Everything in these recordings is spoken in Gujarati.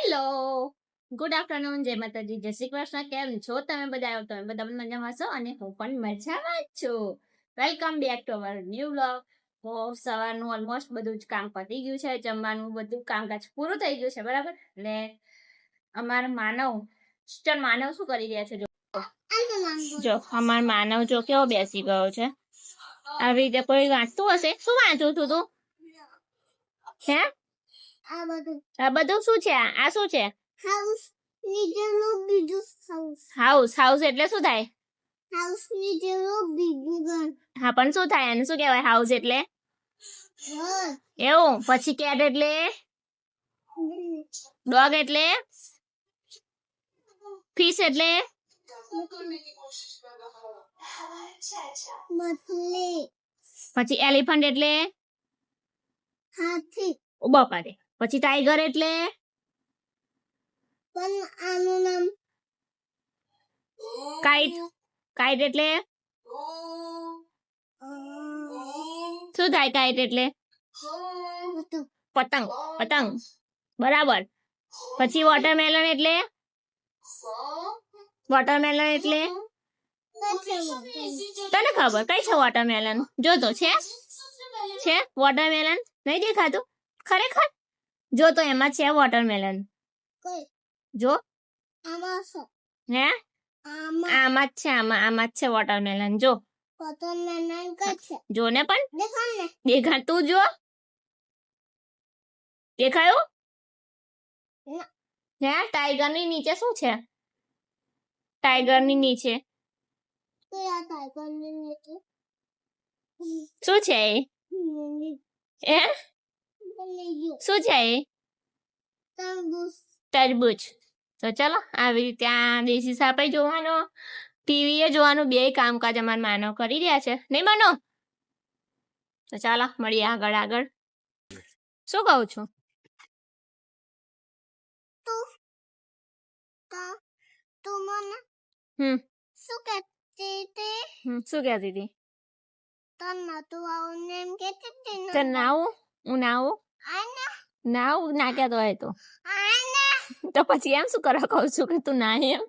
હેલો, ગુડ આફ્ટરનૂન, જય માતાજી, જય શ્રી કૃષ્ણ. કેમ છો તમે બધા? તમે બધા મજામાં છો અને હું પણ મજામાં જ છું. Welcome back to our new vlog. તો સવારનું ઓલમોસ્ટ બધું જ કામ પતી ગયું છે, જમવાનું બધું કામકાજ પૂરું થઈ ગયું છે, બરાબર. એટલે અમારા માનવ શું કરી રહ્યા છે? જો અમાર માનવ જો કેવો બેસી ગયો છે. આવી રીતે કોઈ વાંચતું હશે. શું વાંચું તું? હે? આ બધું શું છે? આ શું છે? હાઉસ નીચેનું બીજું હાઉસ એટલે શું થાય? હાઉસ નીચેનું બીજું ઘર. હા, પણ શું થાય? એને શું કહેવાય? હાઉસ એટલે એવું. પછી કેટ એટલે? ડોગ એટલે? ફિશ એટલે? પછી એલિફન્ટ એટલે? હાથી. બાપા રે. પછી ટાઈગર એટલે? પણ આનું નામ કાઈટ એટલે શું થાય? કાઈટ એટલે પતંગ. બરાબર. પછી વોટરમેલન એટલે? તને ખબર કઈ છે વોટરમેલન? જો તો છે વોટરમેલન. નહીં દેખાતું ખરેખર? જો તો એમાં છે વોટરમેલન. જો હે આમાં જ છે વોટરમેલન. જો જો ને પણ દેખાતું. જો દેખાયું? હે ટાઈગર ની નીચે શું છે? ટાઈગર ની નીચે શું છે? એ શું છે? તરબૂચ. તો ચલો આવી રીતે આ દેશી સાપે જોવાનો, ટીવી એ જોવાનું, બે કામકાજ અમારા માનવ કરી રહ્યા છે, નહીં માનો? તો ચાલો મળીએ આગળ. શું કહું છું? શું કહેતી હતી? તો નાવું ના કહેતો હોય તો પછી એમ શું કરવા કહું છું કે તું ના એમ?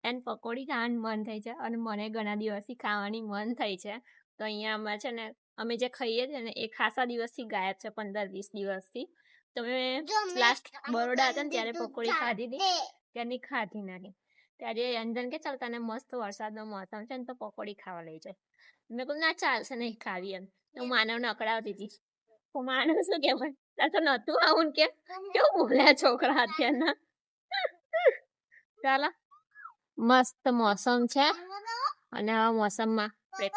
એને પકોડી ખાવાનું મન થઈ છે અને મને ઘણા દિવસથી ખાવાની મન થઈ છે. તો અહીંયા અમે છે ને, અમે જે ખાઈએ છીએ ને એ ખાસા દિવસથી ગાયબ છે, 15-20 દિવસથી. તો મેં લાસ્ટ બરોડા હતા ને ત્યારે પકોડી ખાધી હતી, ત્યારની ખાધી નથી. ત્યારે અંજન કે ચાલ તને મસ્ત વરસાદનો મોસમ છે ને તો પકોડી ખાવા લઈ જાય. મેં કહ્યું ના ચાલશે, નહીં ખાવી એમ. તો માનવને અકળાવતી હતી. તો માનવ શું કે તાર તો નતું આવું કે કેવું બોલ્યા છોકરા અત્યારના. ચાલો મસ્ત મોસમ છે અને આ મોસમમાં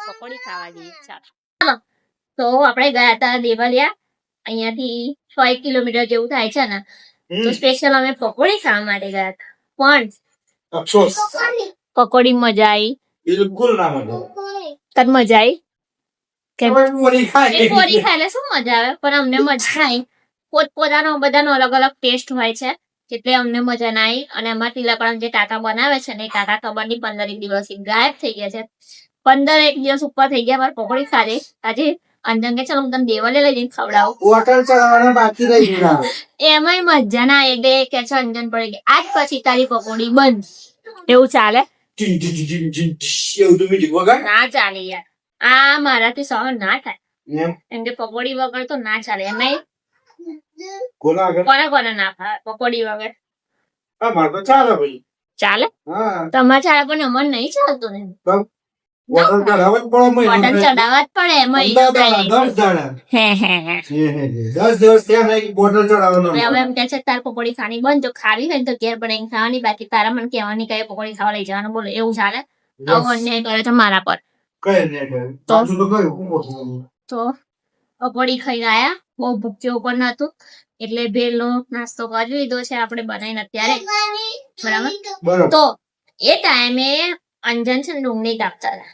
પકોડી ખાવા જઈએ. ચાલો તો આપણે ગયા હતા દેવલિયા, અહીંયાથી 6 કિલોમીટર જેવું થાય છે ને. તો સ્પેશિયલ અમે પકોડી ખાવા માટે ગયા હતા, પણ અફસોસ પકોડી મજા આવી બિલકુલ ના મજા. તને મજા આવી? પોરી ખાય શું મજા આવે? પણ અમને મજા આવી. પોતપોતાનો બધાનો અલગ અલગ ટેસ્ટ હોય છે, એટલે અમને મજા ના આવી. અને અમારા તિલકડા જે કાકા બનાવે છે ને એ કાકા ખબર નહીં 15 દિવસ ગાયબ થઈ ગયા છે. 15 દિવસ ઉપર થઈ ગયા મારે પકોડી ખાધે. આજે અંજન કે ચાલો હું તને દેવાલે લઈ જઈને ખવડાવું. હોટલ ચલાવવાના બાકી રહી ગયું. એમાંય મજા ના આવી. કે છે અંજન પડી ગઈ આજ પછી તારી પકોડી બંધ. એવું ચાલે? ના ચાલે યાર, આ મારાથી સહન ના થાય. એમ કે પકોડી વગર તો ના ચાલે. એમાંય કોને ના ખાય પકોડી વગર? ચાલે તમારે ચાલે પણ અમને નહીં ચાલતું ને. હોટલ ચડાવવા જ પડે. એમાં 10 દિવસ હવે એમ કે છે તાર પકોડી ખાની બંધ. તો ખાવી હોય તો ઘેર બનાવીને ખાવાની, બાકી તારા મને કહેવાની કઈ પકોડી ખાવા લઈ જવાનું. બોલો એવું ચાલે? આવું અન્યાય કરે છે મારા પર. તો પકોડી ખાઈને આયા, બહુ ભૂખ જેવું પણ નતું, એટલે ભેળનો નાસ્તો કરી લીધો છે આપણે બનાવીને અત્યારે, બરાબર. તો એ ટાઈમે અંજન છે ને ડુંગળી કાપતા હતા.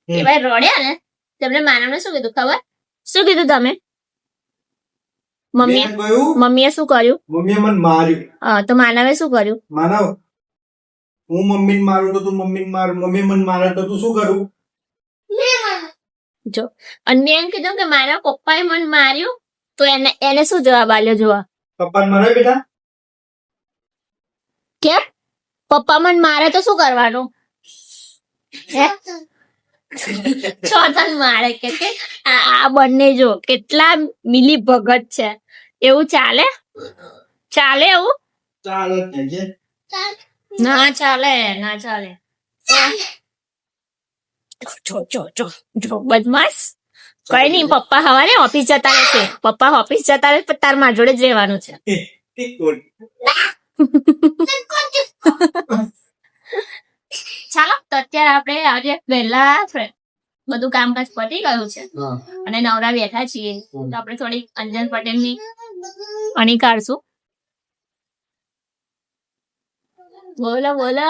એ ભાઈ રડ્યા ને, તેમને માનવને શું કીધું ખબર? શું કીધું તમે? મમ્મીએ શું કર્યું? મમ્મીએ મને માર્યું. હા, તો માનવે શું કર્યું? માનવ હું મમ્મીને મારું તો તું મમ્મીને માર, મમ્મી મને મારે તો તું શું કરું? જો અને એમ કીધું કે મારા પપ્પાએ મને માર્યું તો એને શું જવાબ આલ્યો જોવા? પપ્પાને મારે બેટા કેમ પપ્પા મને મારે તો શું કરવાનું? હે? ચોથન મારે કે આ બંને જો કેટલા મિલી ભગત છે. એવું ચાલે? ચાલે એવું? ચાલો છે ના ચાલે, ના ચાલે. જો બદમાશ. કઈ નઈ, પપ્પા હવારે ઓફિસ જતા રહેશે. પપ્પા ઓફિસ જતા રહે પણ તાર માર જોડે જ રહેવાનું છે. ચાલો તો અત્યારે આપણે આજે વહેલા બધું કામકાજ પતી ગયું છે અને નવરા બેઠા છીએ તો આપણે થોડી અંજન પટેલની અણી કાઢશું. બોલો બોલો.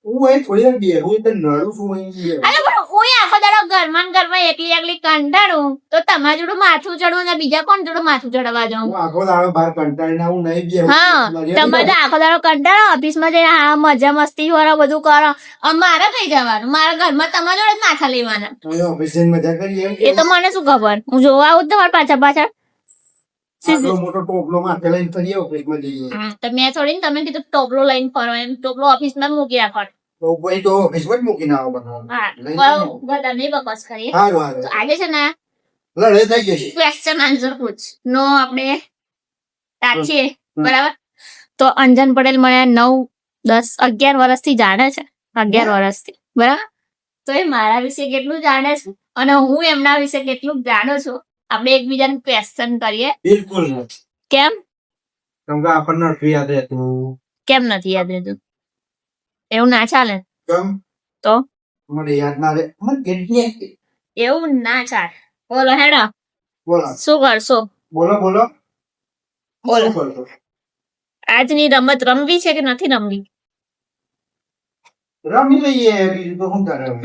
હું અહીં થોડી વાર બેહું તો નડું છું અહીં બેહું. અરે પણ હું આખો દાડો ઘરમાં ને ઘરમાં એકલી એકલી કંટાળું તો તમારા જોડે માથું ચડવું ને બીજા કોણ જોડે માથું ચડવા જાઉં? હું આખો દાડો બહાર કંટાળીને આવું નહીં બેહું. હા, તમે તો આખો દાડો કંટાળો ઓફિસમાં જઈને હા મજા મસ્તી વાળા બધું કરો. મારે થઈ જવાનું, મારા ઘરમાં તમારા જોડે જ માથા લેવાના. તમે ઓફિસ જઈને મજા કરીએ એ તો મને શું ખબર, હું જોવા આવું જ તમારા પાછળ પાછળ. આટલો મોટો ટોપલો માથે લઈને ફરીએ ઓફિસમાં જઈએ તો મેં થોડી ને તમે કીધું ટોપલો લઈને ફરો એમ, ટોપલો ઓફિસમાં મૂકી રાખો. તો ભાઈ તો ઓફિસમાં જ મૂકીને આવો બધા. હા, બધા નહીં બકવાસ કરીએ. હારું હારું તો આજે છે ને લડાઈ થઈ જશે. ક્વેશ્ચન આન્સર પૂછ નો આપણે રાખીએ, બરાબર? તો અંજન પટેલ મને 9, 10, 11 વર્ષથી જાણે છે. 11 વર્ષથી, બરાબર? તો એ મારા વિશે કેટલું જાણે છે અને હું એમના વિશે કેટલું જાણું છું. આપણે એકબીજાને ક્વેશ્ચન કરીએ. બિલકુલ નહીં. કેમ કેમ કે આપણને નથી યાદ રહેતું. કેમ નથી યાદ રહેતું? એવું ના ચાલે. કેમ? તો મને યાદ ના રહે. મને કેટલી એવું ના ચાલે. બોલો હેડો, બોલો શું કરશો? બોલો બોલો બોલો. શું કરશો? આજની રમત રમવી છે કે નથી રમવી? રમી લઈએ બીજું તો શું કરે હવે?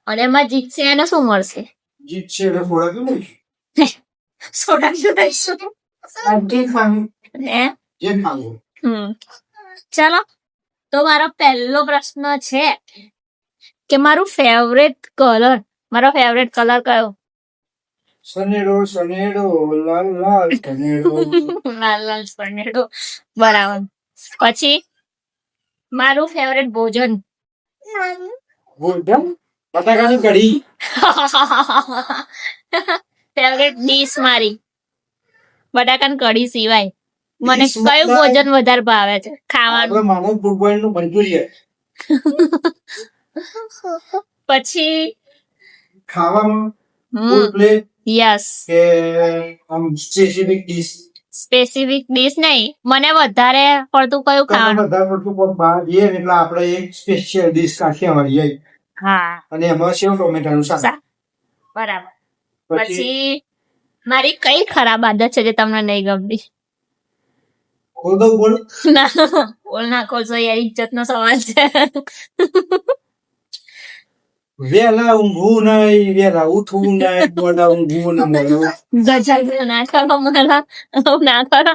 અને એમાં જીતશે એને શું મળશે? જીતશે એટલે થોડા કેવું લઈશું? સોડા શું લઈશું? જે ખાવું હે? જે ખાવું. ચાલો તો મારો પહેલો પ્રશ્ન છે કે મારું ફેવરેટ કલર કયો? સનેડો સનેડો લાલ લાલ સનેડો. લાલ લાલ સનેડો. બરાબર. પછી મારું ફેવરેટ ભોજન. ભોજન બટાકાની કઢી. ફેવરેટ ડીશ મારી બટાકાની કઢી સિવાય મને Dish કયું મતલબ- ભોજન વધારે ભાવે છે ખાવાનું? આપણે માનવ ફૂટબોલ નું મંચુરિયન. પછી ખાવામાં ફૂલ પ્લેટ યસ, કે આમ સ્પેસિફિક ડીશ. સ્પેસિફિક ડીશ નહીં, મને વધારે પડતું કયું ખાવાનું? બધા પડતું કોક બહાર જઈએ ને એટલે આપણે એક સ્પેશિયલ ડીશ કાઠિયાવાડી જાય હા, અને એમાં સેવ ટોમેટાનું શાક. બરાબર. પછી પછી મારી કઈ ખરાબ આદત છે જે તમને નહીં ગમતી? ખોદો બોલ. ના, બોલ ના ખોલશો યાર, ઇજ્જત નો સવાલ છે. વેલા ઊંઘવું નહીં, વેલા ઉઠવું નહીં, મોડા ઊંઘવું ને મોડું. ગજલ ના કરો મારા, ના કરો.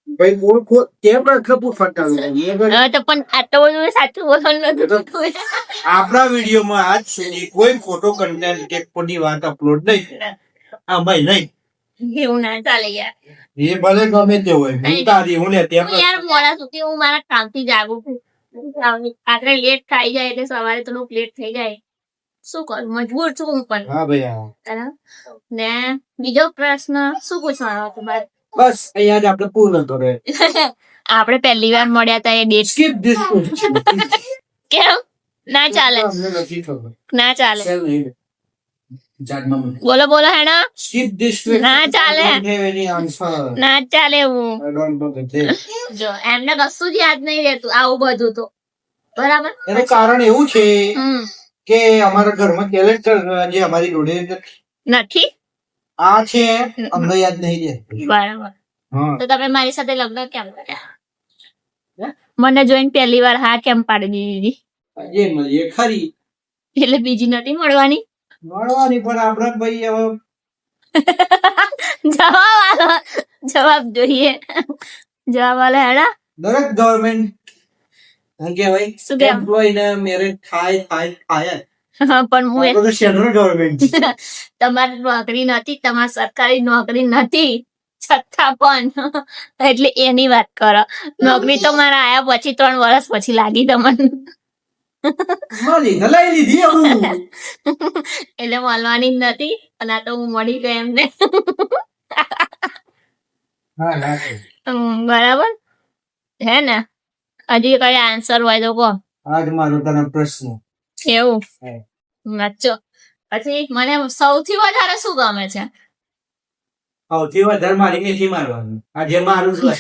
ભાઈ બોલ ખો કેમ આટલા પૂછતા હવે તો પણ આટલું બધું સાચું બોલવાનું નથી. આપણા વિડીયોમાં આજ સુધી કોઈ ફોટો કન્ટેન્ટ કે ખોટી વાત અપલોડ નહીં. આ ભાઈ નહીં. એવું ના ચાલે યાર. એ ભલે ગમે તે હોય હું તારી હું લે તેમ હું યાર મોડા સુધી હું મારા કામથી જાગું છું. રાત્રે લેટ થઈ જાય એટલે સવારે થોડુંક લેટ થઈ જાય. શું કરું, મજબૂર છું હું પણ. હા ભાઈ હા. બરાબર. ને બીજો પ્રશ્ન શું પૂછવાનો હતો બાદ? બસ અહીંયા જ આપણે પૂર્ણ કરે. આપણે પહેલી વાર મળ્યા હતા એ ડેટ સ્કીપ ધીસ ક્વેશ્ચન. કેમ ના ચાલે? અમને નથી ખબર. ના ચાલે. ચાલ નહીં. જાતમાં મને. બોલો બોલો હેના, Skip this question. ના ચાલે. I don't have any answer. ના ચાલે એવું. I don't know the thing. જો એમને કશું જ યાદ નહીં રહેતું આવું બધું તો, બરાબર. એનું કારણ એવું છે હમ કે અમારા ઘરમાં કેલેન્ડર જે અમારી જોડે નથી. આ છે અમને યાદ નહીં રહેતું. બરાબર. હા તો તમે મારી સાથે લગ્ન કેમ કર્યા? મને જોઈને પહેલી વાર હા કેમ પાડી દીધી? જે મળીએ ખરી એટલે બીજી નથી મળવાની? મળવાની પણ આપણે ભાઈ હવે જવાબ જોઈએ. જવાબ આલે હેડા. દરેક ગવર્મેન્ટ શું કહેવાય શું કહેવાય? એમ્પ્લોય ને મેરેજ થાય થાય થાય જ. હા, પણ હું આ તો સેન્ટ્રલ ગવર્મેન્ટ છે. તમારી નોકરી નથી, તમારી સરકારી નોકરી નથી છતાં પણ એટલે એની વાત કરો. નોકરી તો મારા આયા પછી 3 વર્ષ પછી લાગી તમને. મારી ગલાઈ લીધી હું. એટલે મળવાની જ નથી અને આ તો હું મળી ગઈ એમને. હા ના બરાબર હે ને? હજી કઈ આન્સર હોય તો કહો. આજ મારો તને પ્રશ્ન એવું હે. વાંચો. પછી મને સૌથી વધારે શું ગમે છે? સૌથી વધારે મારી મેથી મારવાનું આજે મારું જ વાત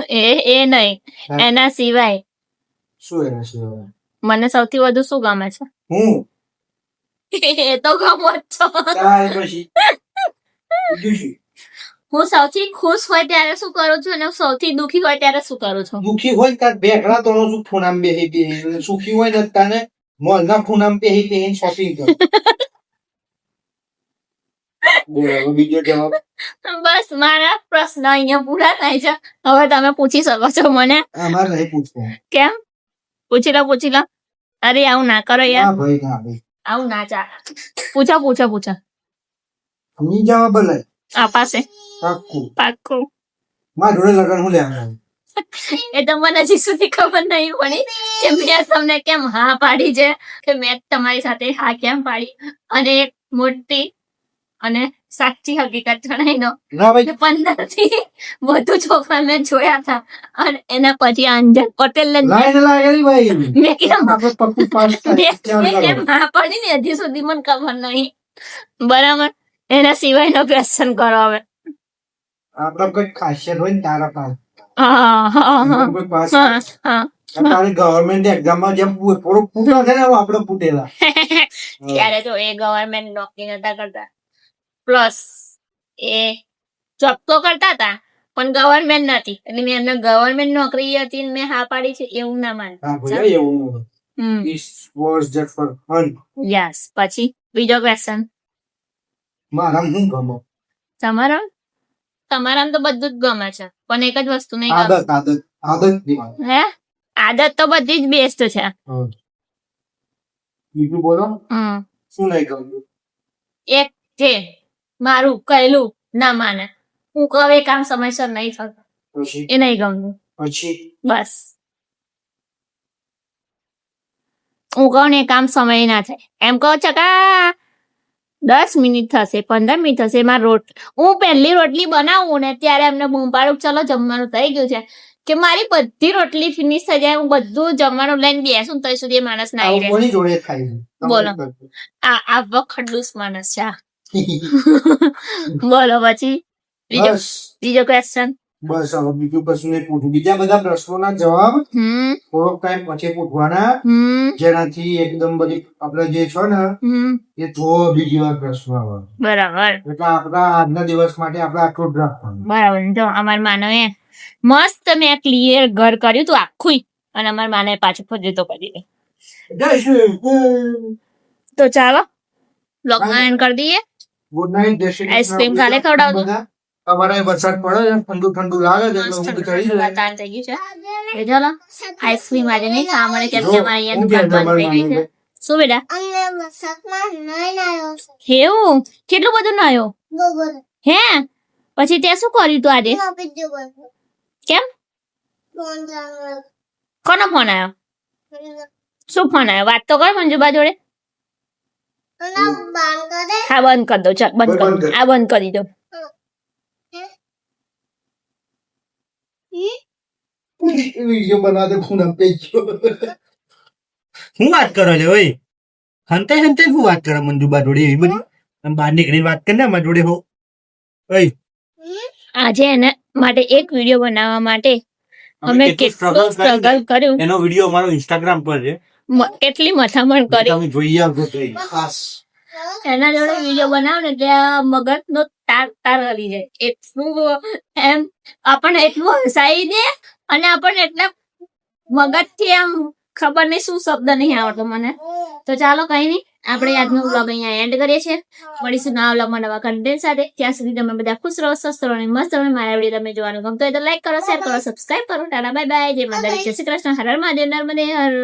એ નહીં, એના સિવાય શું એના સિવાય મને સૌથી વધુ શું ગમે છે? હું એ તો ગમો જ છો. તારે પછી બીજું શું? હું સૌથી ખુશ હોય ત્યારે શું કરું છું અને સૌથી દુખી હોય ત્યારે શું કરું છું? દુઃખી હોય તાર ભેગડા તો શું ફોનામ બેહી બેહી સુખી હોય ને તાને મોલના ફોનામ બેહી બેહી શોપિંગ કર. બોલ હવે બીજો જવાબ. બસ મારા પ્રશ્ન અહીંયા પૂરા થાય છે. હવે તમે પૂછી શકો છો મને. અમારે નહીં પૂછવું. કેમ? પૂછી લો. અરે આવું ના કરો યાર, ના ભાઈ ના ભાઈ આવું ના ચાલે. પૂછો. ની જવાબ બોલે આ પાસે પાક્કું. મારા જોડે લગન હું લેવાનું એ તો મને હજી સુધી ખબર નહીં પડી કે મેં તમને કેમ હા પાડી છે, કે મેં તમારી સાથે હા કેમ પાડી. અને એક મોટી અને સાચી હકીકત જણાવી દો ના ભાઈ કે 15 થી વધુ છોકરા મેં જોયા હતા અને એના પછી અંજન પટેલ ને લાઈન લાગેલી ભાઈ મેં કેમ આપણે પપ્પુ પાસ મેં કેમ હા પાડી ને હજી સુધી મને ખબર નહીં. બરાબર, એના સિવાયનો ક્વેશ્ચન કરો હવે. આપડે કોઈ ખાસિયત હોય ને તારા પાસ હા. કોઈ પાસ તારી ગવર્મેન્ટ એક્ઝામમાં જેમ પૂરા છે ને આપડે પૂટેલા ત્યારે તો એ ગવર્મેન્ટ નોકરી નતા કરતા, પ્લસ એ જોબ તો કરતા હતા પણ ગવર્મેન્ટ નથી, એટલે મેં એમને ગવર્મેન્ટ નોકરી હતી ને મેં હા પાડી છે એવું ના માન. હા ભાઈ એવું This was just for fun. Yes. પછી બીજો ક્વેશ્ચન. મારા શું ગમો તમારામાં તો બધું જ ગમે છે પણ એક જ વસ્તુ નહીં ગમે. આદત હે? આદત તો બધી જ બેસ્ટ છે. બીજું બોલો શું નહીં ગમતું? એક છે મારું કહેલું ના માને, હું કહું એ કામ સમયસર નહીં થતું, પછી એ નહીં ગમતું. પછી બસ હું કહું ને એ કામ સમય ના થાય. એમ કહો છો કે 10 મિનિટ થશે, 15 મિનિટ થશે, હું પહેલી રોટલી બનાવું ને ત્યારે એમને બૂમ પાડું ચલો જમવાનું થઈ ગયું છે, કે મારી બધી રોટલી ફિનિશ થઈ જાય, હું બધું જમવાનું લઈને બેસું ત્યાં સુધી એ માણસ ના આવી રહે. કોની જોડે ખાઈ બોલો. આ ખડૂસ માણસ છે. બોલો પછી બીજો ક્વેશ્ચન. બસ હવે બીજું કશું નહીં પૂછું. બીજા બધા પ્રશ્નોના જવાબ થોડોક ટાઈમ પછી પૂછવાના, જેનાથી એકદમ બધી આપણે જે છે ને એ થોડો બીજી વાર પ્રશ્ન આવે. બરાબર. એટલે આપણા આજના દિવસ માટે આપણે આટલું જ રાખવાનું. બરાબર. જો અમાર માનવે મસ્ત મેં ક્લિયર ઘર કર્યું તું આખું, અને અમાર માને પાછું ફરી તો કરી દે. તો ચાલો બ્લોગમાં એન્ડ કરી દઈએ. Good night. આઈસ્ક્રીમ કાલે ખવડાવજો. તમારે વરસાદ પડે છે, ઠંડુ ઠંડુ લાગે છે, એટલે ઊંઘ ચડી જાય. વાતાવરણ થઈ ગયું છે. ચાલો આઈસ્ક્રીમ આજે નહીં ખાવા મળે કેમ કે અમારે અહીંયા દુકાન બંધ થઈ ગઈ છે. શું બેટા? એવું કેટલું બધું નાયો? હે? પછી તે શું કર્યું તું આજે? કેમ? કોનો ફોન આવ્યો? શું ફોન આવ્યો? વાત તો કર મંજુબા જોડે. હા બંધ કરી દો. ચાલ બંધ કરી. આ બંધ કરી દો. વિડીયો બનાવે ફોન આપે હું વાત કરો છો ઓય? હંતે શું વાત કરે મંજુબા જોડે એવી બધી? આમ બહાર નીકળીને વાત કરીને અમારા જોડે હો. ઓય આજે એના માટે એક વિડીયો બનાવવા માટે અમે કેટલું સ્ટ્રગલ કર્યું. એનો વિડીયો અમારો ઇન્સ્ટાગ્રામ પર છે. કેટલી મથામણ કરી. તમે જોઈ આવજો ખાસ. એના જોડે વિડીયો બનાવ ને ત્યાં મગજ નો તાર હલી જાય. એટલું એમ આપણને એટલું હસાઈ દે અને આપણને એટલા મગજ થી એમ ખબર નહીં શું શબ્દ નહીં આવડતો મને. તો ચાલો કઈ નહીં, આપણે આજનો વ્લોગ અહીંયા એન્ડ કરીએ છીએ. મળીશું નવા વ્લોગમાં નવા કન્ટેન્ટ સાથે. ત્યાં સુધી તમે બધા ખુશ રહો, સ્વસ્થ રહો અને મસ્ત રહો. મારા વિડીયો તમે જોવાનું ગમતો હોય તો લાઈક કરો, શેર કરો, સબસ્ક્રાઇબ કરો. Tata bye bye. જય માતાજી, જય શ્રી કૃષ્ણ, હર હર મહાદેવ, નર્મદે હર.